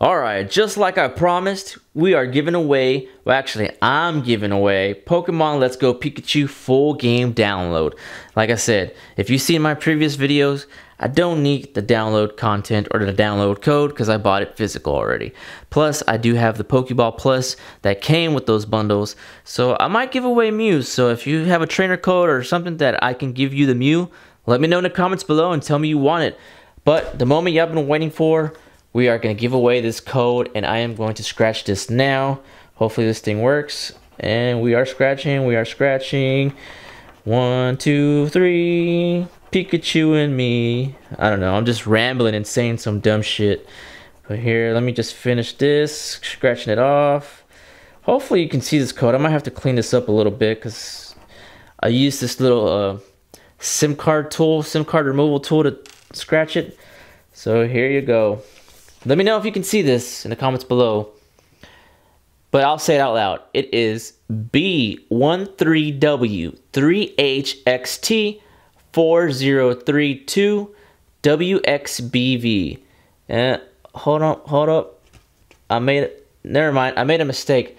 Alright, just like I promised, we are giving away, well actually I'm giving away Pokemon Let's Go Pikachu full game download. Like I said, if you've seen my previous videos, I don't need the download content or the download code because I bought it physical already. Plus, I do have the Pokeball Plus that came with those bundles, so I might give away Mews. So if you have a trainer code or something that I can give you the Mew, let me know in the comments below and tell me you want it. But the moment y'all been waiting for, we are going to give away this code, and I am going to scratch this now. Hopefully this thing works. And we are scratching, 1, 2, 3, Pikachu and me. I don't know, I'm just rambling and saying some dumb shit. But here, let me just finish this, scratching it off. Hopefully you can see this code. I might have to clean this up a little bit because I used this little SIM card removal tool to scratch it. So here you go. Let me know if you can see this in the comments below. But I'll say it out loud. It is B13W3HXT4032WXBV. Hold up. Never mind. I made a mistake.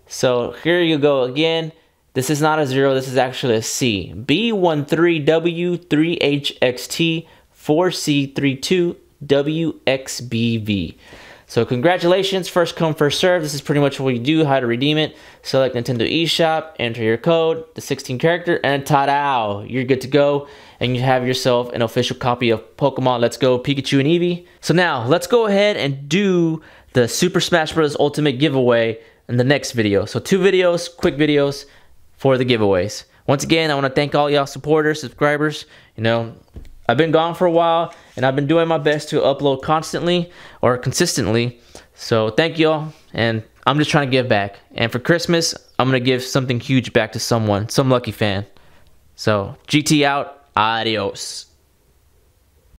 So here you go again. This is not a 0. This is actually a C. B13W3HXT4C32WXBV. So congratulations, first come, first serve. This is pretty much what you do, how to redeem it. Select Nintendo eShop, enter your code, the 16 character, and ta-da! You're good to go, and you have yourself an official copy of Pokemon Let's Go Pikachu and Eevee. So now, let's go ahead and do the Super Smash Bros. Ultimate giveaway in the next video. So 2 videos, quick videos for the giveaways. Once again, I want to thank all y'all supporters, subscribers. You know, I've been gone for a while, and I've been doing my best to upload constantly or consistently. So thank y'all, and I'm just trying to give back. And for Christmas, I'm going to give something huge back to someone, some lucky fan. So GT out, adios.